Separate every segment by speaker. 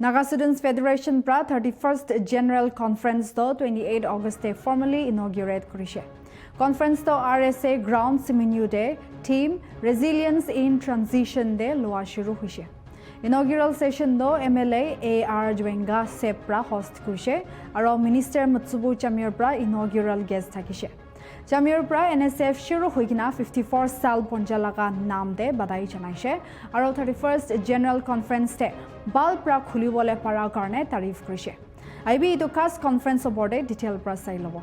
Speaker 1: Naga Students Federation pra 31st General Conference to 28 August day formally inaugurate kurishe. Conference to RSA Ground Tseminyu Day theme Resilience in Transition Day loa shuru huise. Inaugural session do MLA AR Jwenga Sep pra host kurishe aro Minister Mutsubu Chamir pra inaugural guest thakise. Chamir pra NSF shuru hoikina 54 sal ponjalaga naam de badai janaise aro 31st General Conference te bal pra khulibole para karne tarif kurise. IB Educas Conference board detail pra sai lobo.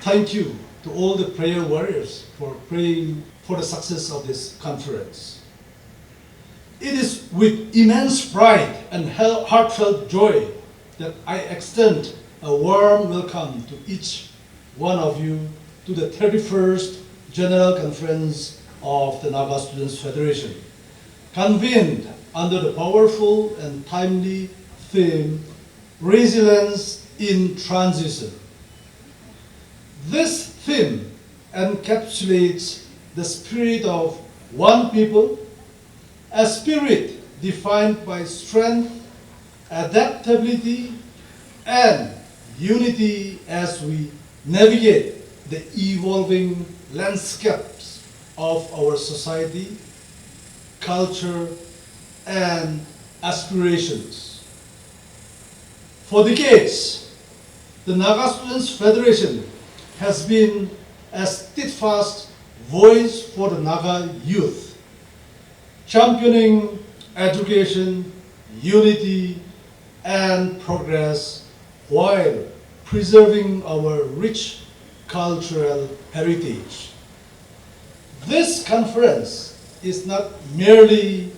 Speaker 2: Thank you to all the prayer warriors for praying for the success of this conference. It is with immense pride and heartfelt joy that I extend a warm welcome to each one of you to the 31st General Conference of the Naga Students Federation, convened under the powerful and timely theme, Resilience in Transition. This theme encapsulates the spirit of one people, a spirit defined by strength, adaptability, and unity as we navigate the evolving landscapes of our society, culture, and aspirations. For decades, the Naga Students Federation has been a steadfast voice for the Naga youth, championing education, unity, and progress while preserving our rich cultural heritage. This conference is not merely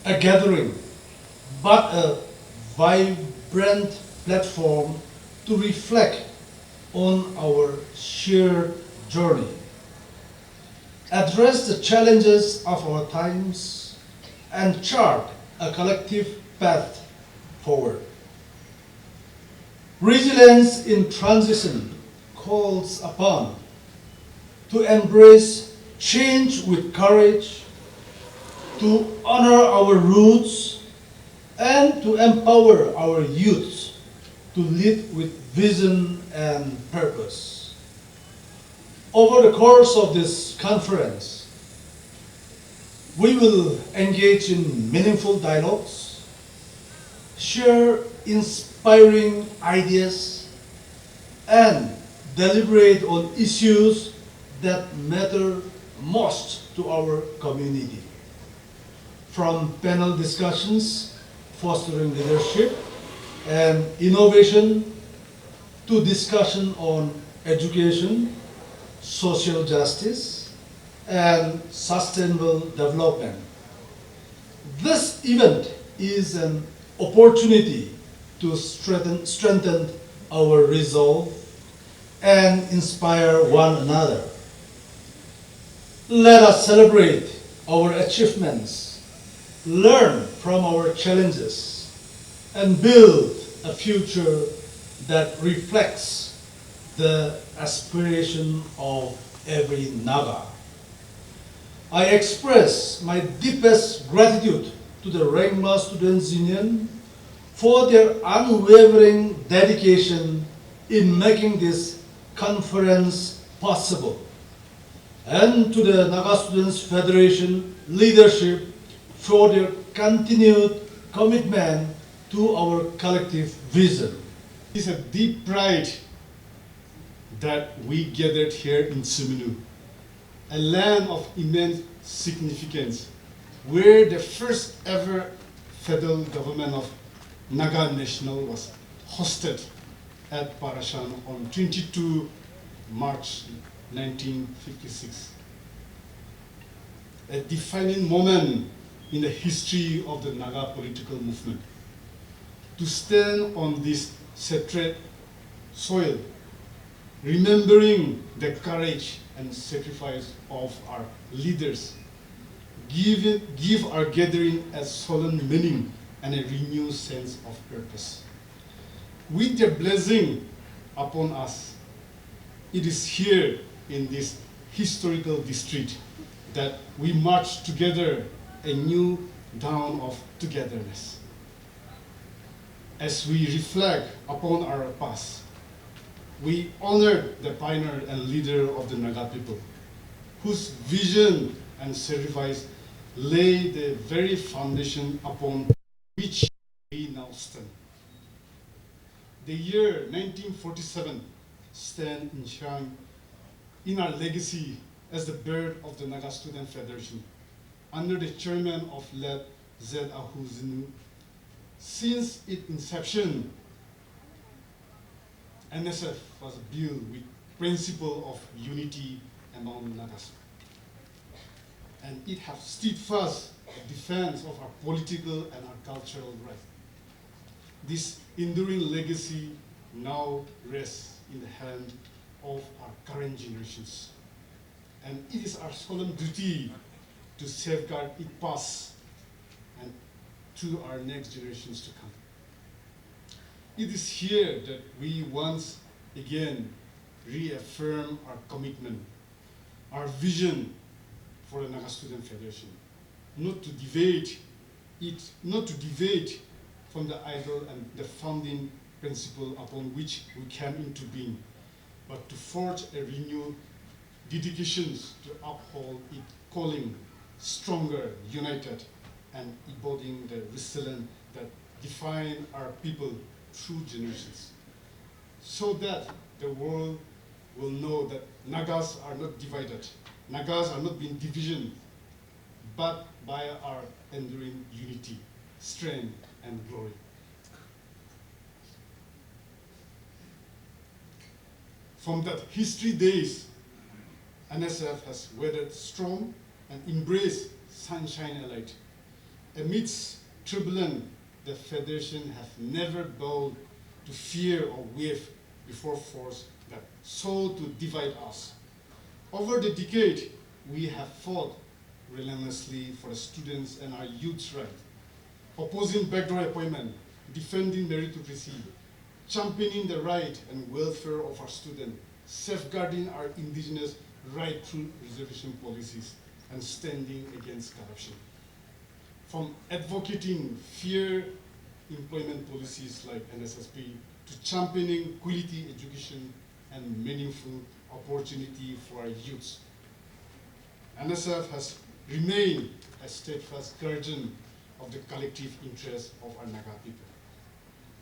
Speaker 2: a gathering, but a vibrant platform to reflect on our shared journey, address the challenges of our times, and chart a collective path forward. Resilience in Transition calls upon to embrace change with courage, to honor our roots, and to empower our youth to lead with vision and purpose. Over the course of this conference, we will engage in meaningful dialogues, share inspiring ideas, and deliberate on issues that matter most to our community. From panel discussions fostering leadership and innovation to discussion on education, social justice, and sustainable development. This event is an opportunity to strengthen our resolve and inspire one another. Let us celebrate our achievements, learn from our challenges, and build a future that reflects the aspiration of every Naga. I express my deepest gratitude to the Rengma Students Union for their unwavering dedication in making this conference possible, and to the Naga Students Federation leadership for their continued commitment to our collective vision.
Speaker 3: It's a deep pride that we gathered here in Tseminyu, a land of immense significance, where the first ever federal government of Naga National was hosted at Parashan on 22 March 1956. A defining moment in the history of the Naga political movement. To stand on this sacred soil, remembering the courage and sacrifice of our leaders, give our gathering a solemn meaning and a renewed sense of purpose. With their blessing upon us, it is here in this historical district that we march together a new dawn of togetherness. As we reflect upon our past, we honor the pioneer and leader of the Naga people, whose vision and sacrifice lay the very foundation upon which we now stand. The year 1947 stands enshrined in our legacy as the birth of the Naga Student Federation, under the chairman of late Z. Ahuzinu. Since its inception, NSF was built with principle of unity among Nagas. And it has stood fast in defense of our political and our cultural rights. This enduring legacy now rests in the hand of our current generations. And it is our solemn duty to safeguard its past and to our next generations to come. It is here that we once again reaffirm our commitment, our vision for the Naga Student Federation, not to deviate from the ideal and the founding principle upon which we came into being, but to forge a renewed dedication to uphold its calling, stronger, united, and embodying the resilience that define our people through generations, so that the world will know that Nagas are not divided, Nagas are not being division, but by our enduring unity, strength, and glory. From that history days, NSF has weathered storm and embraced sunshine and light. Amidst turbulence, the Federation has never bowed to fear or wave before force that sought to divide us. Over the decade, we have fought relentlessly for the students and our youth's right, opposing backdoor appointment, defending meritocracy, championing the right and welfare of our students, safeguarding our indigenous right through reservation policies, and standing against corruption. From advocating fair employment policies like NSSP to championing quality education and meaningful opportunity for our youths, NSF has remained a steadfast guardian of the collective interests of our Naga people.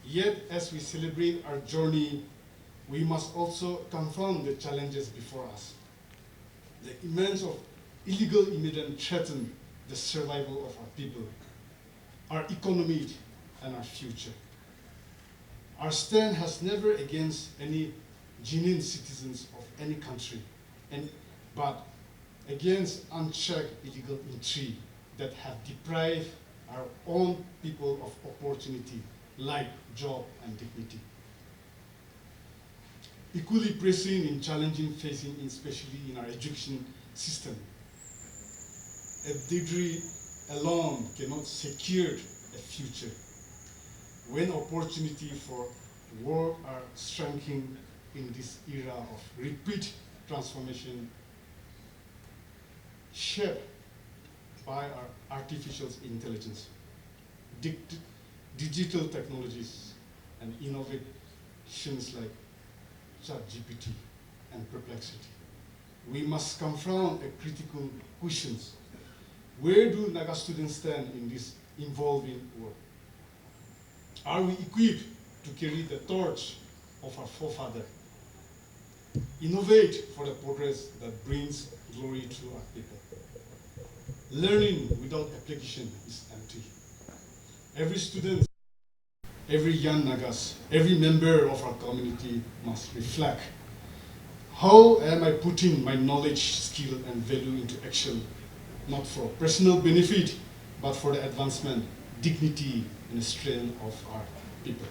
Speaker 3: Yet, as we celebrate our journey, we must also confront the challenges before us. The immense of illegal immigrants threaten the survival of our people, our economy, and our future. Our stand has never against any genuine citizens of any country, but against unchecked illegal entry that have deprived our own people of opportunity, like job and dignity. Equally pressing and challenging facing, especially in our education system. A degree alone cannot secure a future. When opportunity for work are shrinking in this era of repeat transformation, shaped by our artificial intelligence, digital technologies, and innovations like ChatGPT and Perplexity, we must confront a critical questions. Where do Naga students stand in this evolving world? Are we equipped to carry the torch of our forefather? Innovate for the progress that brings glory to our people. Learning without application is empty. Every student, every young Nagas, every member of our community must reflect. How am I putting my knowledge, skill, and value into action, not for personal benefit, but for the advancement, dignity, and the strength of our people?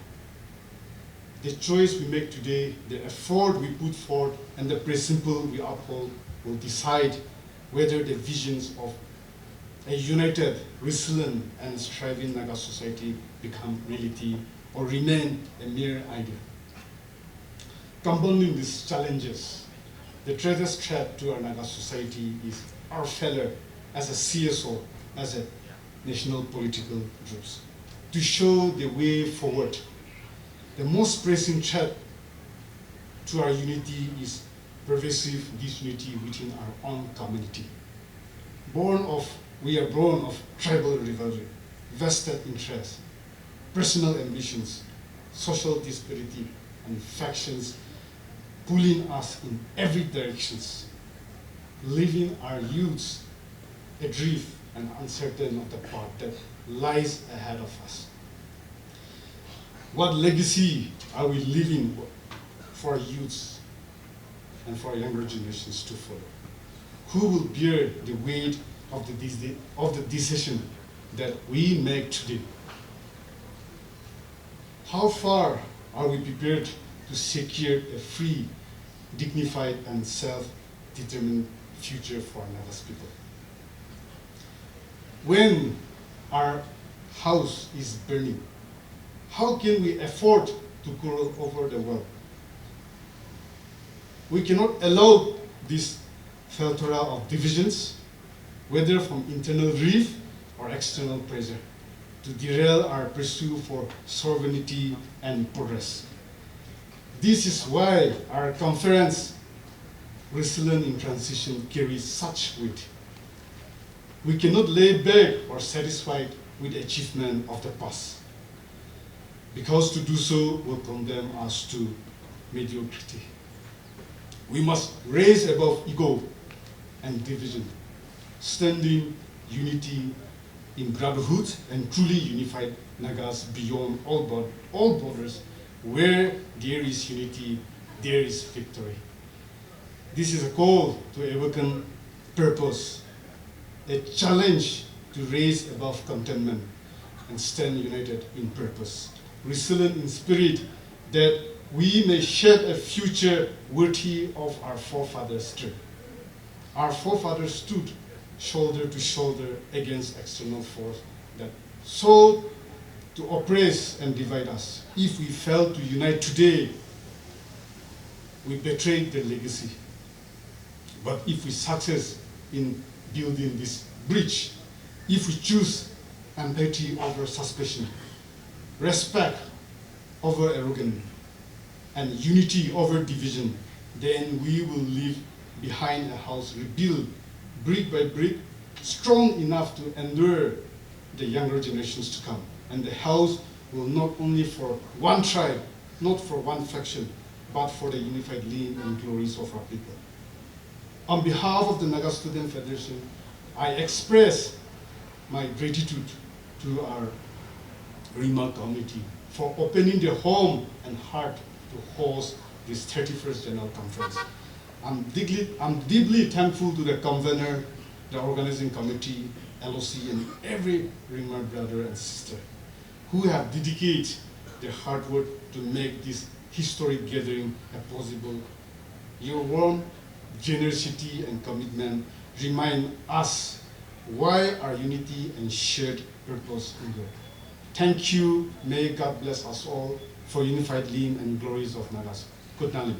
Speaker 3: The choice we make today, the effort we put forth, and the principle we uphold will decide whether the visions of a united, resilient, and striving Naga society become reality or remain a mere idea. Compounding these challenges, the greatest threat to our Naga society is our failure as a CSO, as a national political groups to show the way forward. The most pressing threat to our unity is pervasive disunity within our own community. We are born of tribal rivalry, vested interests, personal ambitions, social disparity, and factions pulling us in every direction, leaving our youths adrift and uncertain of the path that lies ahead of us. What legacy are we leaving for our youths and for our younger generations to follow? Who will bear the weight of the decision that we make today? How far are we prepared to secure a free, dignified, and self-determined future for Naga's people? When our house is burning, how can we afford to quarrel over the world? We cannot allow this plethora of divisions, whether from internal grief or external pressure, to derail our pursuit for sovereignty and progress. This is why our conference, Resilient in Transition, carries such weight. We cannot lay back or satisfied with the achievement of the past, because to do so will condemn us to mediocrity. We must raise above ego and division, standing unity in brotherhood and truly unified Nagas beyond all borders. Where there is unity, there is victory. This is a call to awaken purpose, a challenge to raise above contentment and stand united in purpose, resilient in spirit, that we may shape a future worthy of our forefathers' strength. Our forefathers stood shoulder to shoulder against external force that sought to oppress and divide us. If we fail to unite today, we betray their legacy. But if we succeed in building this bridge, if we choose empathy over suspicion, respect over arrogance, and unity over division, then we will leave behind a house rebuilt brick by brick, strong enough to endure the younger generations to come. And the house will not only for one tribe, not for one faction, but for the unified lean and glories of our people. On behalf of the Naga Student Federation, I express my gratitude to our remote community for opening their home and heart to host this 31st General Conference. I'm deeply thankful to the convener, the organizing committee, LOC, and every remote brother and sister who have dedicated their hard work to make this historic gathering possible. Your warm generosity and commitment remind us why our unity and shared purpose endure. Thank you. May God bless us all for unified lean and glories of Nagas. Good night.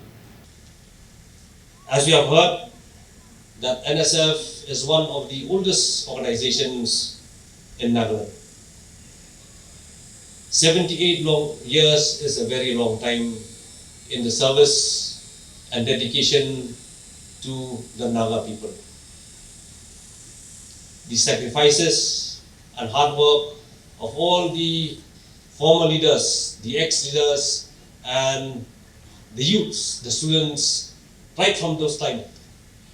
Speaker 4: As we have heard, that NSF is one of the oldest organizations in Nagaland. 78 long years is a very long time in the service and dedication to the Naga people. The sacrifices and hard work of all the former leaders, the ex-leaders, and the youths, the students, right from those times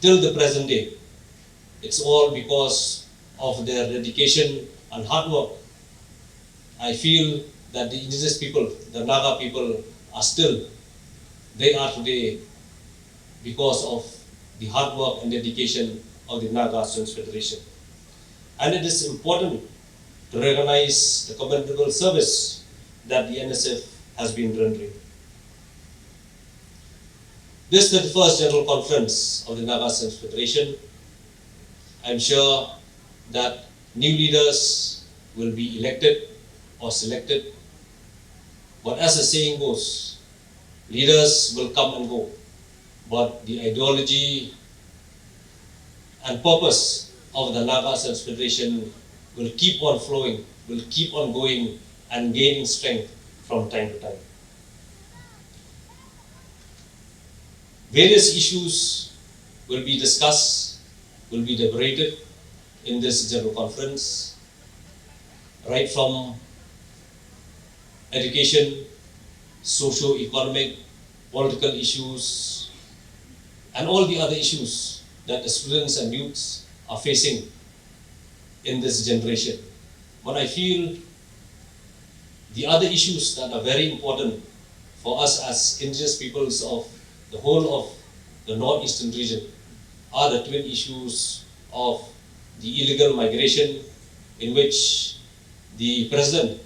Speaker 4: till the present day. It's all because of their dedication and hard work. I feel that the indigenous people, the Naga people, they are today because of the hard work and dedication of the Naga Students Federation. And it is important to recognize the commendable service that the NSF has been rendering. This 31st General Conference of the Naga Students Federation, I'm sure that new leaders will be elected or selected. But as the saying goes, leaders will come and go, but the ideology and purpose of the Naga Students Federation will keep on flowing, will keep on going and gaining strength from time to time. Various issues will be discussed, will be deliberated in this general conference, right from education, socio-economic, political issues, and all the other issues that the students and youths are facing in this generation. But I feel the other issues that are very important for us as indigenous peoples of the whole of the northeastern region are the twin issues of the illegal migration, in which the president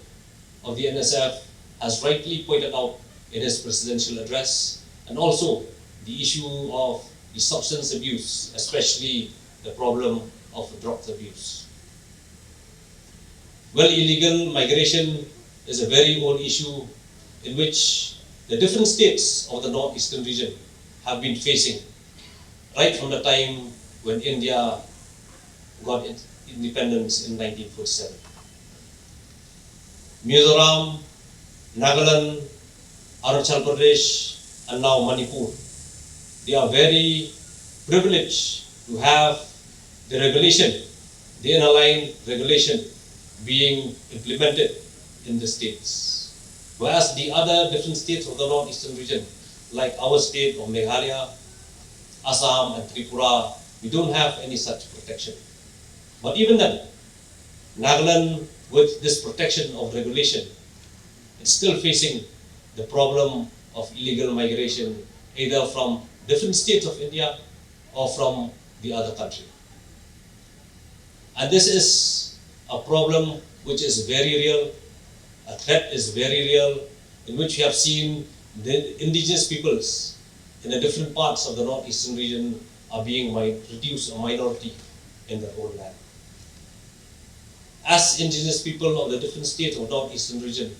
Speaker 4: of the NSF has rightly pointed out in his presidential address, and also the issue of the substance abuse, especially the problem of drugs abuse. Well, illegal migration is a very old issue in which the different states of the northeastern region have been facing right from the time when India got its independence in 1947. Mizoram, Nagaland, Arunachal Pradesh, and now Manipur, they are very privileged to have the regulation, the inline regulation being implemented in the states. Whereas the other different states of the northeastern region, like our state of Meghalaya, Assam and Tripura, we don't have any such protection. But even then, Nagaland, with this protection of regulation, it's still facing the problem of illegal migration, either from different states of India or from the other country. And this is a problem which is very real, a threat is very real, in which we have seen the indigenous peoples in the different parts of the northeastern region are being reduced a minority in the whole land. As indigenous people of the different states of northeastern region,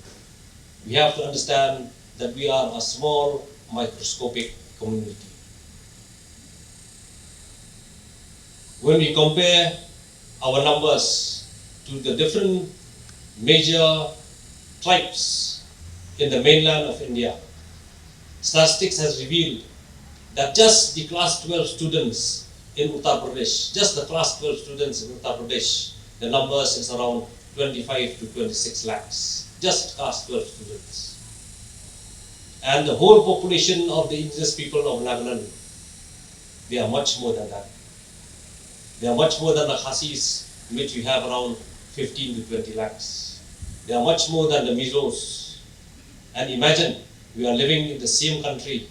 Speaker 4: we have to understand that we are a small microscopic community. When we compare our numbers to the different major tribes in the mainland of India, statistics has revealed that just the class 12 students in Uttar Pradesh, just the class 12 students in Uttar Pradesh, the numbers is around 25 to 26 lakhs, just class 12 students. And the whole population of the indigenous people of Nagaland, they are much more than that. They are much more than the Khasis, in which we have around 15 to 20 lakhs. They are much more than the Mizos. And imagine, we are living in the same country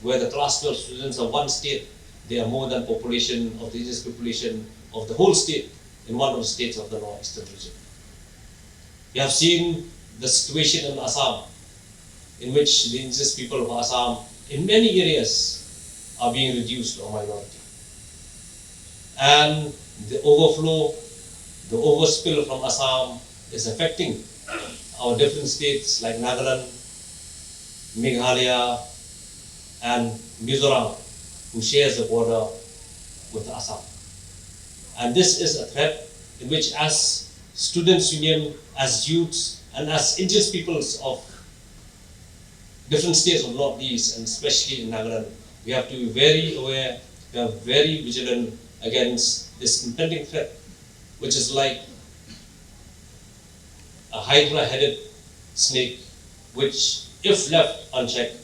Speaker 4: where the class 12 students of one state, they are more than population of the indigenous population of the whole state in one of the states of the northeastern region. We have seen the situation in Assam, in which the indigenous people of Assam, in many areas, are being reduced or minority. And the overflow, the overspill from Assam is affecting our different states like Nagaland, Meghalaya, and Mizoram, who shares the border with Assam. And this is a threat in which, as students' union, as youths, and as indigenous peoples of different states of Northeast, and especially in Naga, we have to be very aware, we are very vigilant against this impending threat, which is like a hydra-headed snake, which, if left unchecked,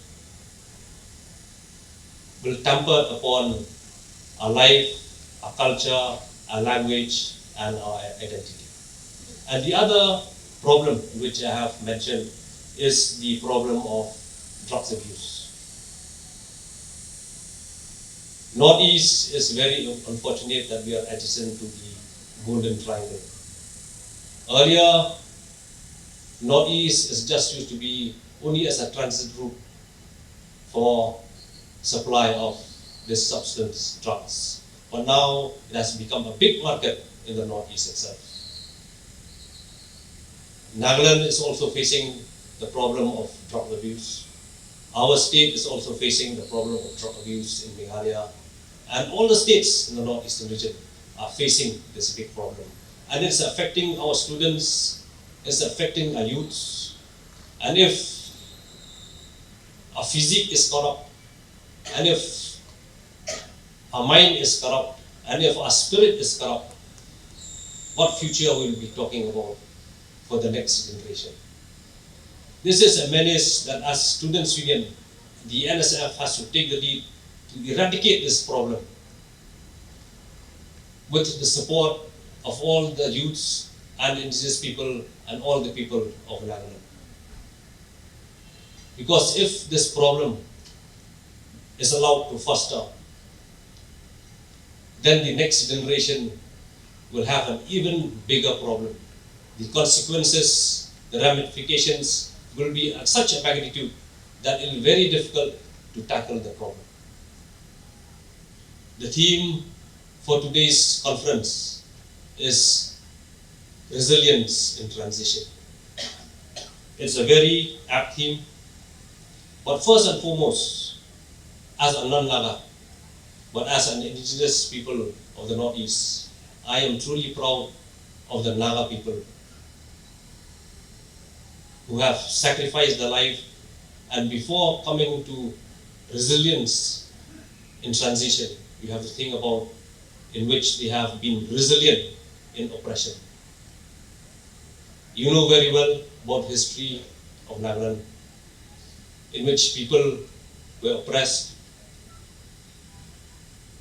Speaker 4: will tamper upon our life, our culture, our language, and our identity. And the other problem which I have mentioned is the problem of drugs abuse. Northeast is very unfortunate that we are adjacent to the Golden Triangle. Earlier, Northeast is just used to be only as a transit route for supply of this substance, drugs. But now it has become a big market in the Northeast itself. Nagaland is also facing the problem of drug abuse. Our state is also facing the problem of drug abuse in Meghalaya. And all the states in the northeastern region are facing this big problem. and it's affecting our students, it's affecting our youths. And if our physique is corrupt, and if our mind is corrupt, and if our spirit is corrupt, what future will we be talking about for the next generation? This is a menace that as Students' Union, the NSF has to take the lead to eradicate this problem with the support of all the youths and indigenous people and all the people of Naga. Because if this problem is allowed to foster, then the next generation will have an even bigger problem. The consequences, the ramifications will be at such a magnitude that it will be very difficult to tackle the problem. The theme for today's conference is resilience in transition. It's a very apt theme, but first and foremost, as a non-Naga, but as an indigenous people of the Northeast, I am truly proud of the Naga people who have sacrificed their life, and before coming to resilience in transition, you have to think about in which they have been resilient in oppression. You know very well about history of Nagaland, in which people were oppressed,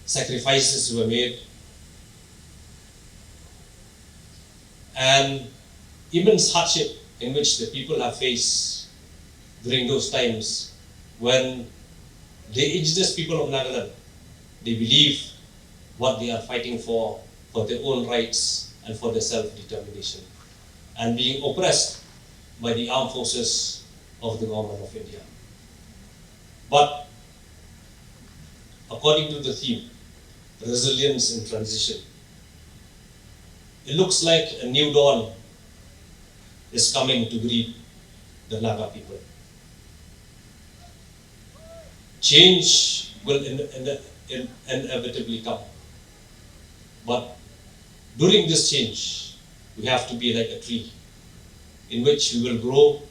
Speaker 4: sacrifices were made, and immense hardship in which the people have faced during those times when the indigenous people of Nagaland, they believe what they are fighting for their own rights and for their self-determination, and being oppressed by the armed forces of the government of India. But according to the theme, resilience in transition, it looks like a new dawn is coming to greet the Naga people. Change will inevitably come. But during this change, we have to be like a tree in which we will grow,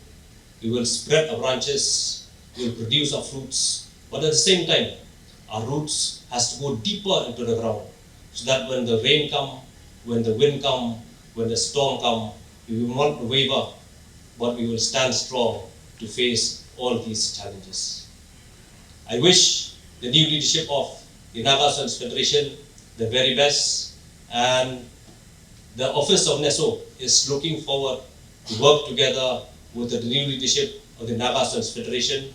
Speaker 4: we will spread our branches, we will produce our fruits, but at the same time, our roots has to go deeper into the ground so that when the rain come, when the wind come, when the storm come, we will not waver, but we will stand strong to face all these challenges. I wish the new leadership of the Naga Students Federation the very best, and the office of NESO is looking forward to work together with the new leadership of the Naga Students Federation,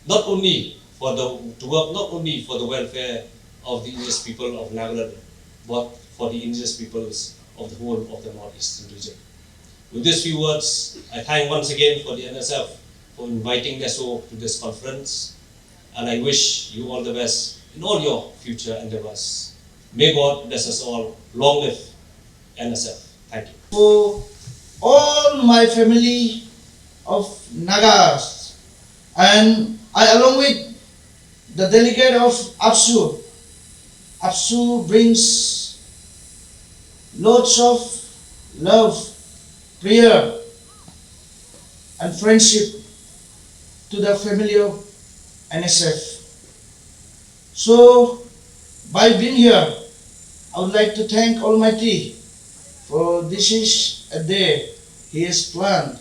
Speaker 4: to work not only for the welfare of the indigenous people of Nagaland, but for the indigenous peoples of the whole of the northeastern region. With these few words, I thank once again for the NSF for inviting NESO to this conference, and I wish you all the best in all your future endeavors. May God bless us all. Long live NSF. Thank you.
Speaker 5: For all my family of Nagas, and I, along with the delegate of APSU brings lots of love, prayer, and friendship to the family of NSF. So, by being here, I would like to thank Almighty for this is a day He has planned,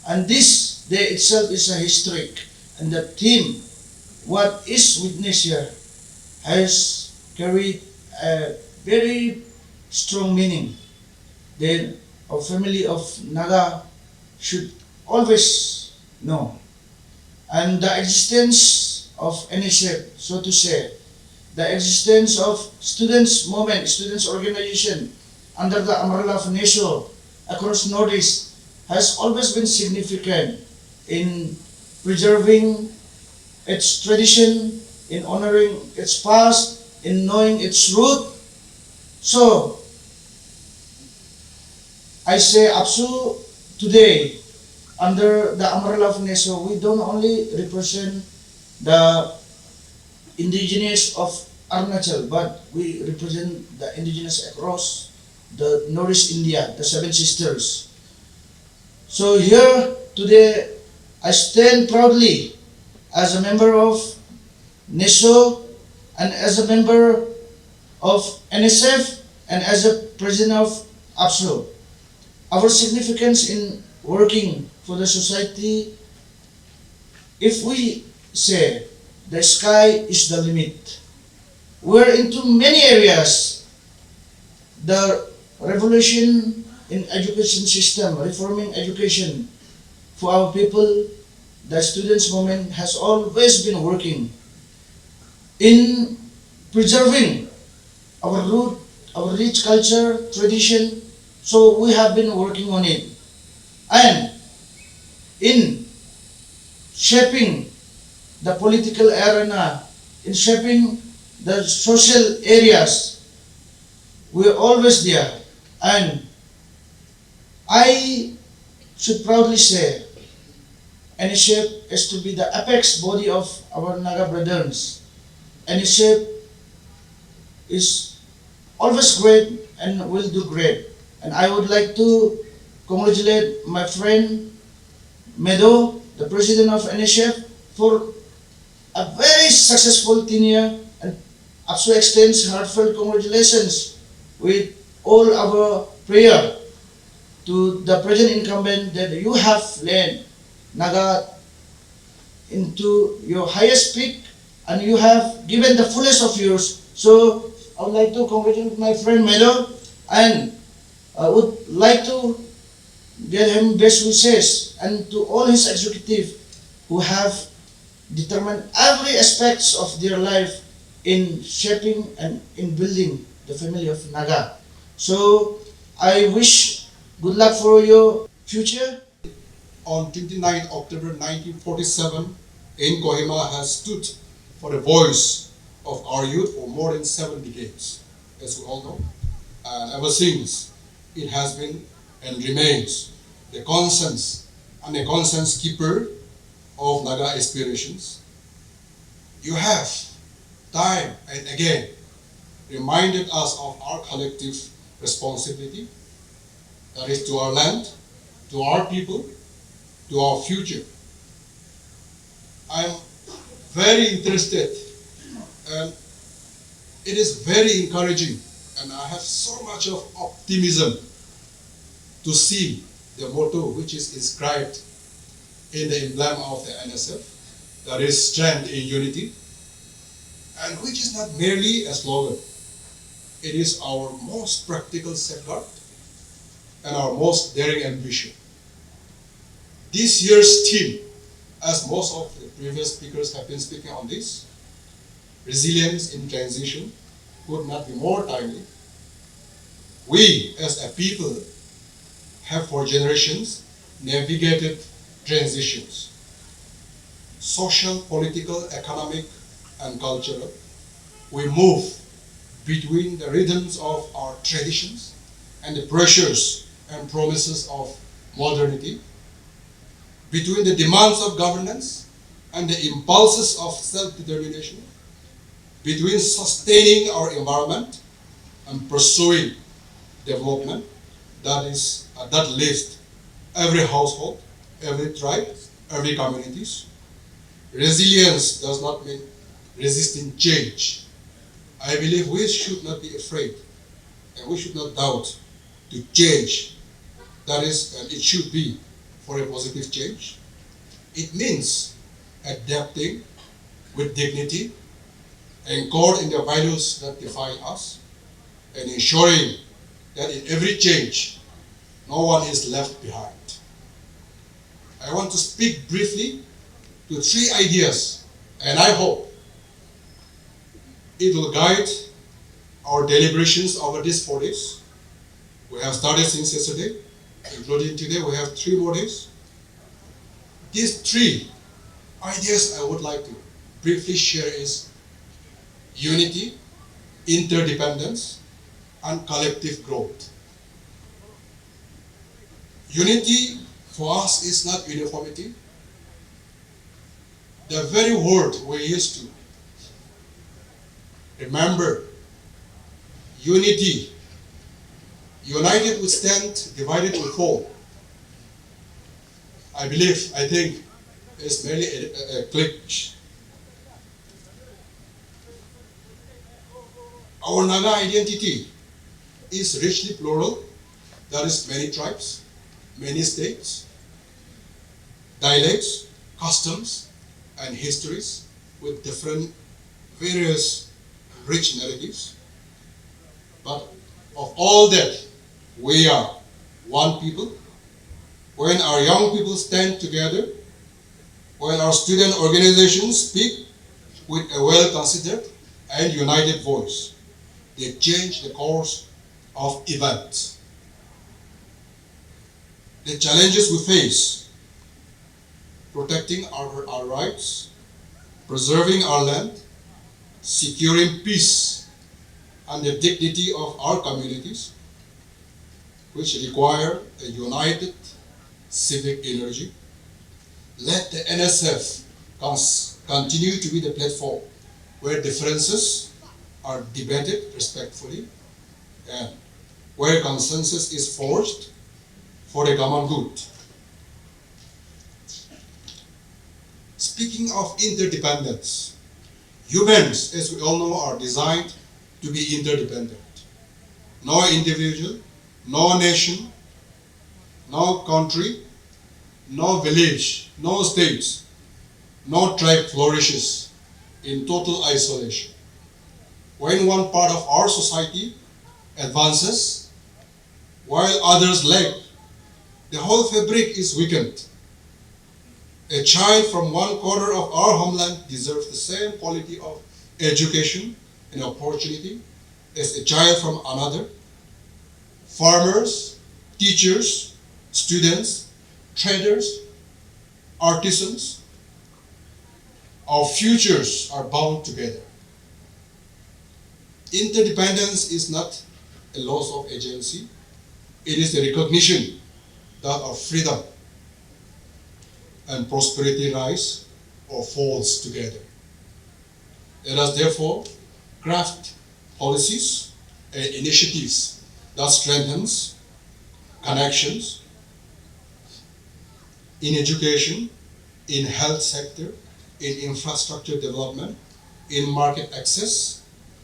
Speaker 5: and this day itself is a historic, and the theme, what is witnessed here, has carried a very strong meaning. Then our family of Naga should always know. And the existence of NSF, so to say, the existence of students movement, students organization under the umbrella of NESO across Northeast has always been significant in preserving its tradition, in honoring its past, in knowing its root. So, I say APSU today, under the umbrella of NESO, we don't only represent the indigenous of Arunachal, but we represent the indigenous across the Northeast India, the Seven Sisters. So here today, I stand proudly as a member of NESO and as a member of NSF and as a president of APSO. Our significance in working for the society, if we say the sky is the limit, we're into many areas. The revolution in education system, reforming education for our people, the students' movement has always been working in preserving our root, our rich culture, tradition. So we have been working on it. And in shaping the political arena, in shaping the social areas, we're always there. And I should proudly say, NSF is to be the apex body of our Naga brothers. NSF is always great and will do great. And I would like to congratulate my friend Medo, the president of NSF, for a very successful tenure, and also extends heartfelt congratulations with all our prayer to the present incumbent that you have led Naga into your highest peak and you have given the fullest of yours. So I would like to congratulate my friend Melo, and I would like to give him best wishes, and to all his executive who have determined every aspects of their life in shaping and in building the family of Naga. So I wish good luck for your future.
Speaker 6: On 29 October 1947, in Kohima has stood for the voice of our youth for more than 7 decades, as we all know. And ever since, it has been and remains the conscience and the conscience keeper of Naga aspirations. You have time and again reminded us of our collective responsibility, that is to our land, to our people, to our future. I'm very interested, and it is very encouraging, and I have so much of optimism to see the motto which is inscribed in the emblem of the NSF, that is strength in unity, and which is not merely a slogan. It is our most practical safeguard and our most daring ambition. This year's theme, as most of the previous speakers have been speaking on this, resilience in transition, could not be more timely. We as a people have for generations navigated transitions, social, political, economic, and cultural. We move between the rhythms of our traditions and the pressures and promises of modernity, between the demands of governance and the impulses of self-determination, between sustaining our environment and pursuing development that lifts every household, every tribe, every communities. Resilience does not mean resisting change. I believe we should not be afraid and we should not doubt to change. That is, and it should be for a positive change. It means adapting with dignity, anchored in the values that define us, and ensuring that in every change, no one is left behind. I want to speak briefly to 3 ideas, and I hope it will guide our deliberations over these 4 days. We have started since yesterday, including today. We have 3 more days. These 3 ideas I would like to briefly share is unity, interdependence, and collective growth. Unity for us is not uniformity. The very word we used to remember, unity United we stand, divided we fall. I think it's merely a glitch. Our Naga identity is richly plural. There is many tribes, many states, dialects, customs, and histories with different, various rich narratives. But of all that, we are one people. When our young people stand together, when our student organizations speak with a well-considered and united voice, they change the course of events. The challenges we face, protecting our rights, preserving our land, securing peace and the dignity of our communities, which require a united civic energy. Let the NSF continue to be the platform where differences are debated respectfully and where consensus is forged for the common good. Speaking of interdependence, humans, as we all know, are designed to be interdependent. No individual, no nation, no country, no village, no state, no tribe flourishes in total isolation. When one part of our society advances while others lag, the whole fabric is weakened. A child from one corner of our homeland deserves the same quality of education and opportunity as a child from another. Farmers, teachers, students, traders, artisans, our futures are bound together. Interdependence is not a loss of agency. It is the recognition that our freedom and prosperity rise or falls together. Let us therefore craft policies and initiatives that strengthens connections in education, in health sector, in infrastructure development, in market access,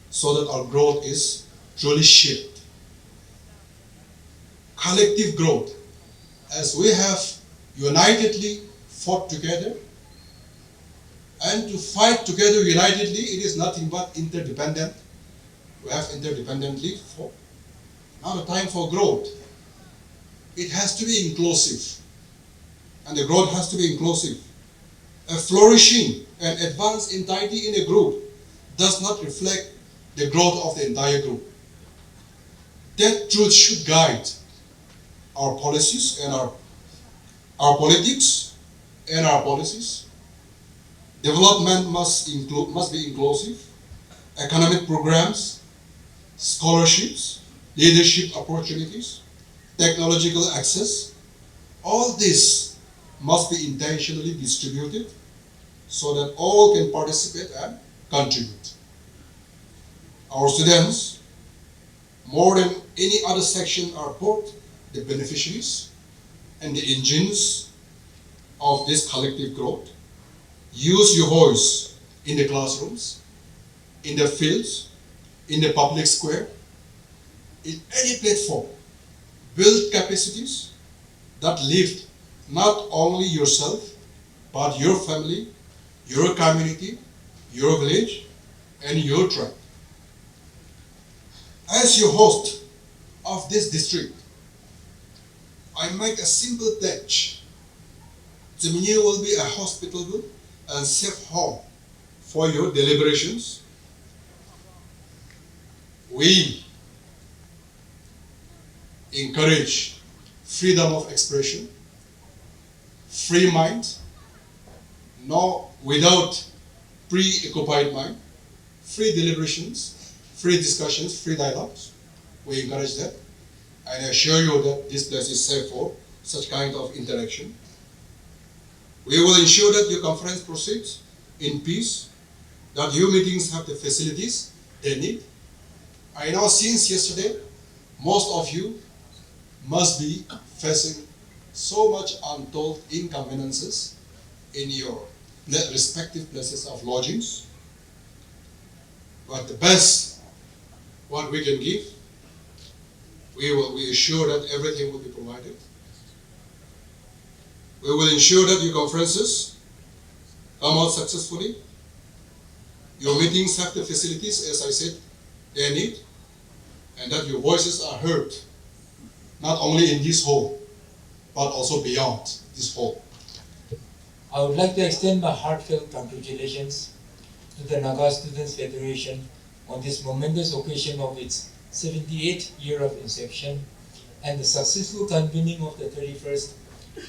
Speaker 6: so that our growth is truly shaped. Collective growth, as we have unitedly fought together, and to fight together unitedly, it is nothing but interdependent. We have interdependently fought. Now the time for growth. It has to be inclusive. And the growth has to be inclusive. A flourishing and advanced entirety in a group does not reflect the growth of the entire group. That truth should guide our policies and our politics and our policies. Development must be inclusive. Economic programs, scholarships, leadership opportunities, technological access, all this must be intentionally distributed so that all can participate and contribute. Our students, more than any other section, are both the beneficiaries and the engines of this collective growth. Use your voice in the classrooms, in the fields, in the public square, in any platform. Build capacities that lift not only yourself, but your family, your community, your village, and your tribe. As your host of this district, I make a simple pledge. Tseminyu will be a hospitable and safe home for your deliberations. We encourage freedom of expression, free mind, no without preoccupied mind, free deliberations, free discussions, free dialogues. We encourage that. And I assure you that this place is safe for such kind of interaction. We will ensure that your conference proceeds in peace, that your meetings have the facilities they need. I know since yesterday, most of you must be facing so much untold inconveniences in your respective places of lodgings. But the best what we can give, we assure that everything will be provided. We will ensure that your conferences come out successfully. Your meetings have the facilities, as I said, they need, and that your voices are heard, not only in this hall, but also beyond this hall.
Speaker 7: I would like to extend my heartfelt congratulations to the Naga Students Federation on this momentous occasion of its 78th year of inception and the successful convening of the 31st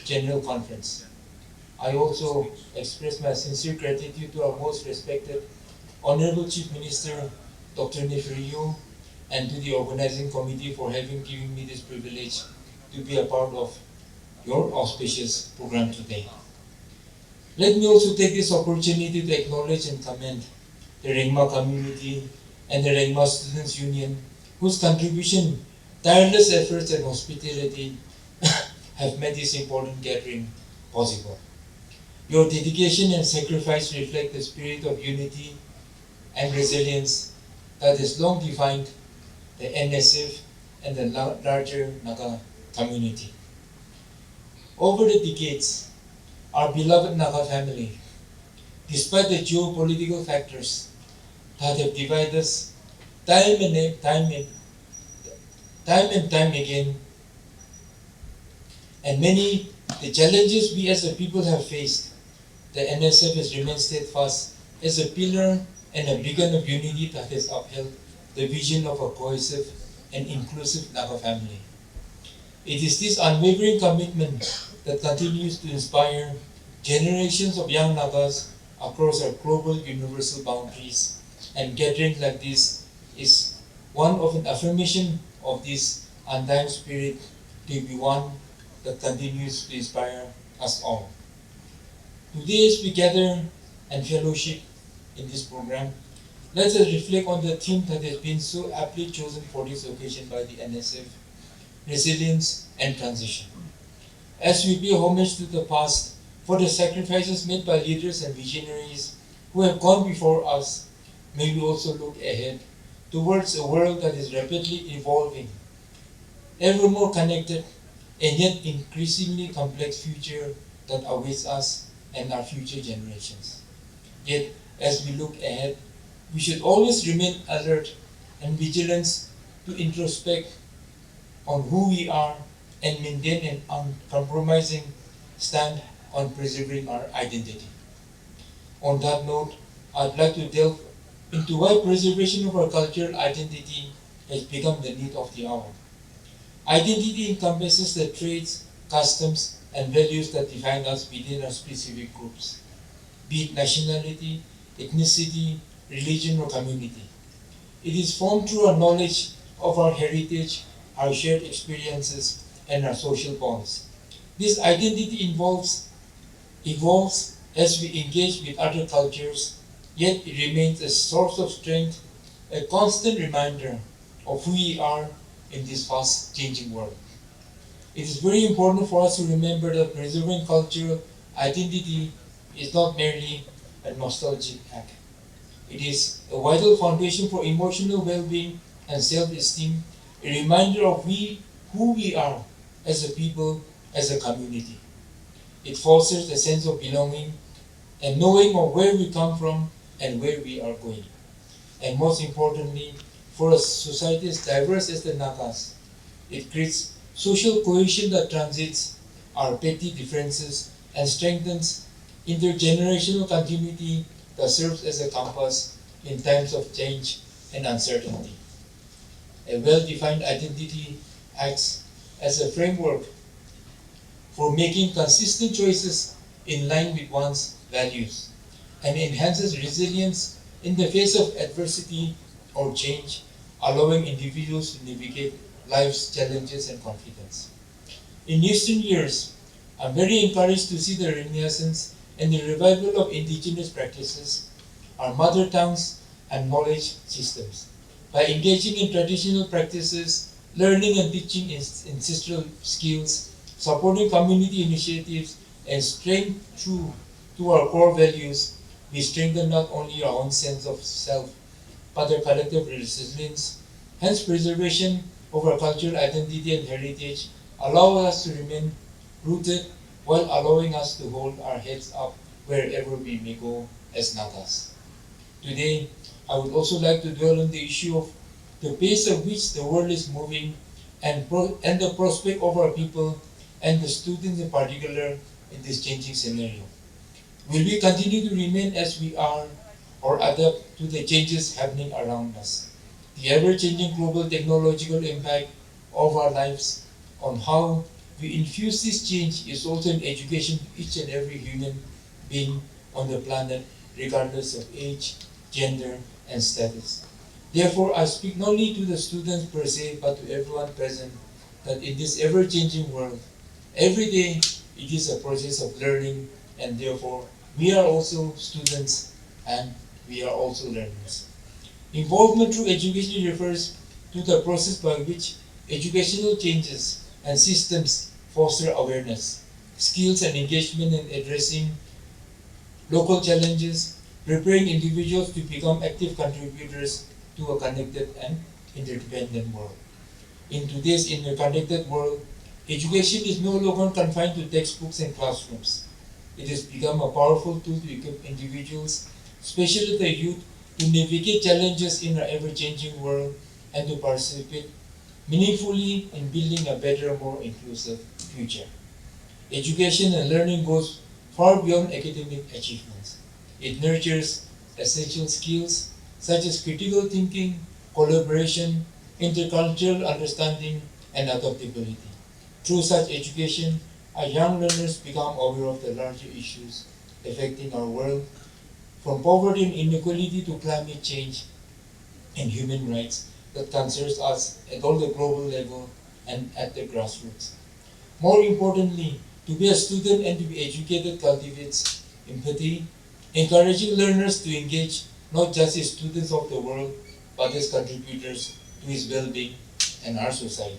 Speaker 7: General Conference. I also express my sincere gratitude to our most respected Honorable Chief Minister, Dr. Nsf, and to the organizing committee for having given me this privilege to be a part of your auspicious program today. Let me also take this opportunity to acknowledge and commend the Rengma community and the Rengma Students Union, whose contribution, tireless efforts and hospitality have made this important gathering possible. Your dedication and sacrifice reflect the spirit of unity and resilience that has long defined the NSF and the larger Naga community. Over the decades, our beloved Naga family, despite the geopolitical factors that have divided us time and time again, and many the challenges we as a people have faced, the NSF has remained steadfast as a pillar and a beacon of unity that has upheld the vision of a cohesive and inclusive Naga family. It is this unwavering commitment that continues to inspire generations of young Nagas across our global universal boundaries, and gatherings like this is one of an affirmation of this undying spirit to be one that continues to inspire us all. Today as we gather and fellowship in this program, let us reflect on the theme that has been so aptly chosen for this occasion by the NSF, resilience and transition. As we pay homage to the past for the sacrifices made by leaders and visionaries who have gone before us, may we also look ahead towards a world that is rapidly evolving, ever more connected, and yet increasingly complex future that awaits us and our future generations. Yet, as we look ahead, we should always remain alert and vigilant to introspect on who we are and maintain an uncompromising stand on preserving our identity. On that note, I'd like to delve into why preservation of our cultural identity has become the need of the hour. Identity encompasses the traits, customs, and values that define us within our specific groups, be it nationality, ethnicity, religion, or community. It is formed through our knowledge of our heritage, our shared experiences, and our social bonds. This identity evolves as we engage with other cultures, yet it remains a source of strength, a constant reminder of who we are in this fast-changing world. It is very important for us to remember that preserving cultural identity is not merely a nostalgic act. It is a vital foundation for emotional well-being and self-esteem, a reminder of who we are as a people, as a community. It fosters a sense of belonging and knowing of where we come from and where we are going. And most importantly, for a society as diverse as the Nagas, it creates social cohesion that transcends our petty differences and strengthens intergenerational continuity that serves as a compass in times of change and uncertainty. A well-defined identity acts as a framework for making consistent choices in line with one's values and enhances resilience in the face of adversity or change, allowing individuals to navigate life's challenges and confidence. In recent years, I'm very encouraged to see the renaissance and the revival of indigenous practices, our mother tongues and knowledge systems. By engaging in traditional practices learning and teaching ancestral skills, supporting community initiatives, and staying true to our core values, we strengthen not only our own sense of self, but our collective resilience. Hence, preservation of our cultural identity and heritage allow us to remain rooted while allowing us to hold our heads up wherever we may go as Nagas. Today, I would also like to dwell on the issue of the pace at which the world is moving and the prospect of our people and the students in particular in this changing scenario. Will we continue to remain as we are or adapt to the changes happening around us? The ever-changing global technological impact of our lives on how we infuse this change is also an education to each and every human being on the planet, regardless of age, gender, and status. Therefore, I speak not only to the students per se, but to everyone present, that in this ever-changing world, every day it is a process of learning, and therefore we are also students and we are also learners. Involvement through education refers to the process by which educational changes and systems foster awareness, skills, and engagement in addressing local challenges, preparing individuals to become active contributors to a connected and interdependent world. In today's interconnected world, education is no longer confined to textbooks and classrooms. It has become a powerful tool to equip individuals, especially the youth, to navigate challenges in our ever-changing world and to participate meaningfully in building a better, more inclusive future. Education and learning goes far beyond academic achievements. It nurtures essential skills such as critical thinking, collaboration, intercultural understanding, and adaptability. Through such education, our young learners become aware of the larger issues affecting our world, from poverty and inequality to climate change and human rights that concerns us at all the global level and at the grassroots. More importantly, to be a student and to be educated cultivates empathy, encouraging learners to engage not just as students of the world, but as contributors to its well-being and our society.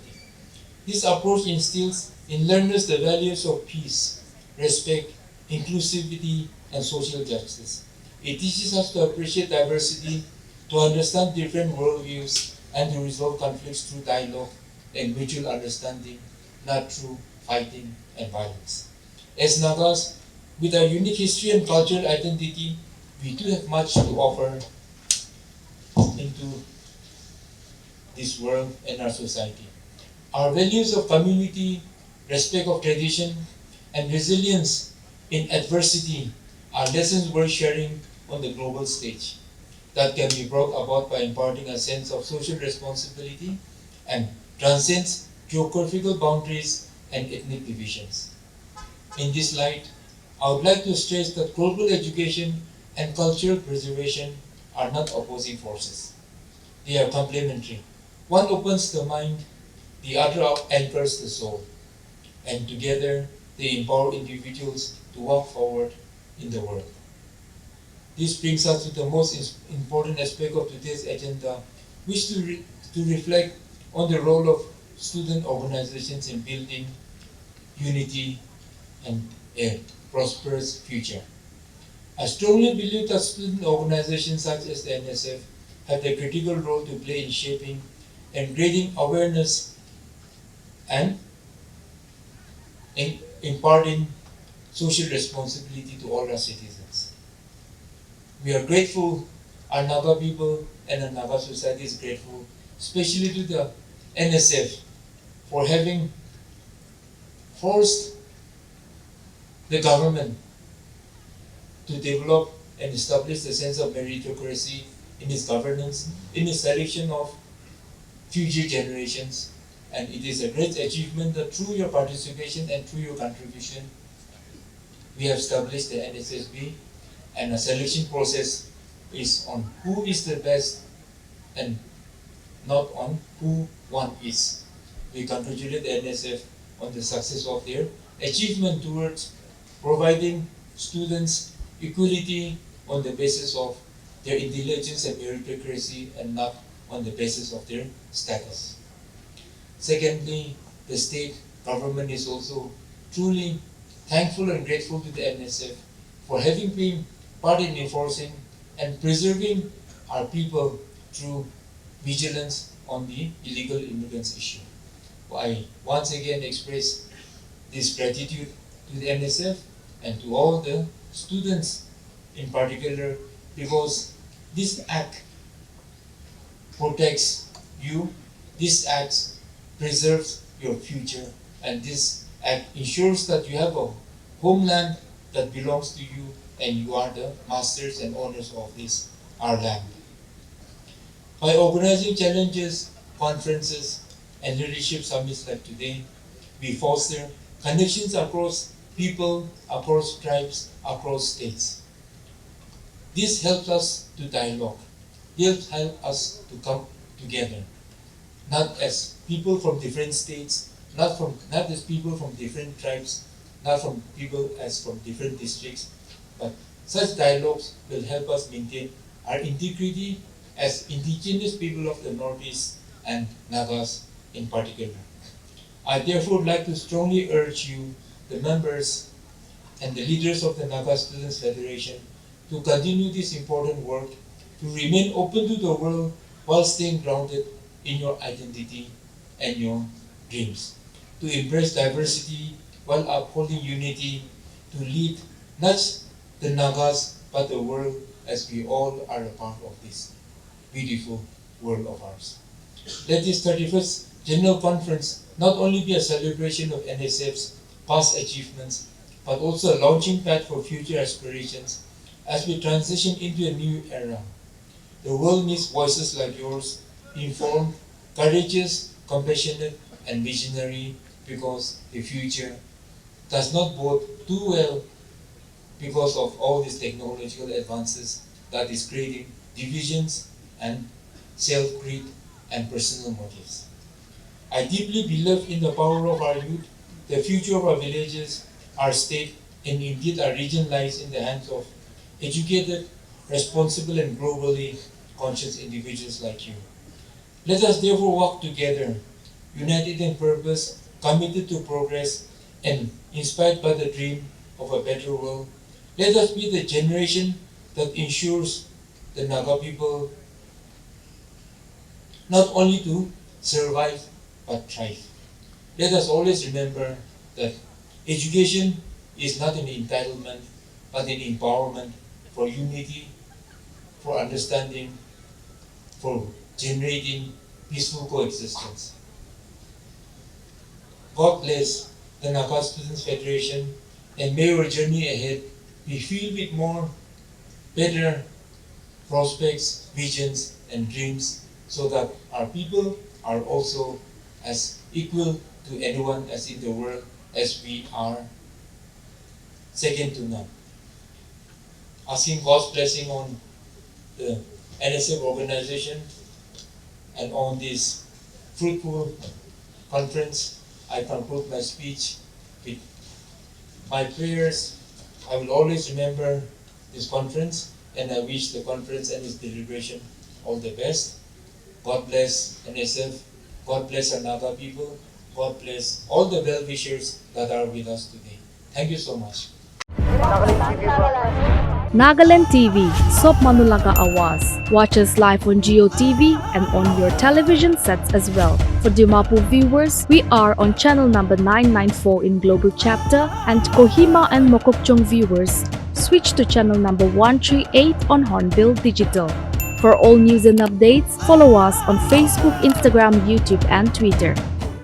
Speaker 7: This approach instills in learners the values of peace, respect, inclusivity, and social justice. It teaches us to appreciate diversity, to understand different worldviews, and to resolve conflicts through dialogue and mutual understanding, not through fighting and violence. As Nagas, with our unique history and cultural identity, we do have much to offer into this world and our society. Our values of community, respect of tradition, and resilience in adversity are lessons worth sharing on the global stage that can be brought about by imparting a sense of social responsibility and transcends geographical boundaries and ethnic divisions. In this light, I would like to stress that global education and cultural preservation are not opposing forces. They are complementary. One opens the mind, the other anchors the soul, and together they empower individuals to walk forward in the world. This brings us to the most important aspect of today's agenda, which to reflect on the role of student organizations in building unity and a prosperous future. I strongly believe that student organizations such as the NSF have a critical role to play in shaping and grading awareness and in imparting social responsibility to all our citizens. We are grateful, our Naga people and our Naga society is grateful, especially to the NSF for having forced the government to develop and establish the sense of meritocracy in its governance, in its selection of future generations. And it is a great achievement that through your participation and through your contribution, we have established the NSSB, and a selection process is on who is the best and not on who one is. We congratulate the NSF on the success of their achievement towards providing students equality on the basis of their intelligence and meritocracy and not on the basis of their status. Secondly, the state government is also truly thankful and grateful to the NSF for having been part in enforcing and preserving our people through vigilance on the illegal immigrants issue. I once again express this gratitude to the NSF and to all the students in particular, because this act protects you, this act preserves your future, and this act ensures that you have a homeland that belongs to you and you are the masters and owners of this, our land. By organizing challenges, conferences, and leadership summits like today, we foster connections across people, across tribes, across states. This helps us to dialogue. This helps us to come together, not as people from different states, not as people from different tribes, not from people as from different districts, but such dialogues will help us maintain our integrity as indigenous people of the Northeast and Nagas in particular. I therefore would like to strongly urge you, the members and the leaders of the Naga Students Federation, to continue this important work, to remain open to the world while staying grounded in your identity and your dreams, to embrace diversity while upholding unity, to lead not the Nagas but the world, as we all are a part of this beautiful world of ours. Let this 31st General Conference not only be a celebration of NSF's past achievements, but also a launching pad for future aspirations as we transition into a new era. The world needs voices like yours, informed, courageous, compassionate, and visionary, because the future does not bode too well because of all these technological advances that is creating divisions and self-greed and personal motives. I deeply believe in the power of our youth. The future of our villages, our state, and indeed our region lies in the hands of educated, responsible, and globally conscious individuals like you. Let us therefore walk together, united in purpose, committed to progress, and inspired by the dream of a better world. Let us be the generation that ensures the Naga people not only to survive but thrive. Let us always remember that education is not an entitlement but an empowerment for unity, for understanding, for generating peaceful coexistence. God bless the Naga Students Federation, and may our journey ahead be filled with more better prospects, visions, and dreams, so that our people are also as equal to anyone as in the world as we are, second to none. Asking God's blessing on the NSF organization and on this fruitful conference, I conclude my speech with my prayers. I will always remember this conference, and I wish the conference and its deliberation all the best. God bless NSF. God bless our Naga people. God bless all the well-wishers that are with us today. Thank you so much.
Speaker 8: Nagaland TV, Sop Manulaga Awas. Watch us live on Geo TV and on your television sets as well. For Dimapur viewers, we are on channel number 994 in Global Chapter, and Kohima and Mokokchung viewers, switch to channel number 138 on Hornbill Digital. For all news and updates, follow us on Facebook, Instagram, YouTube, and Twitter.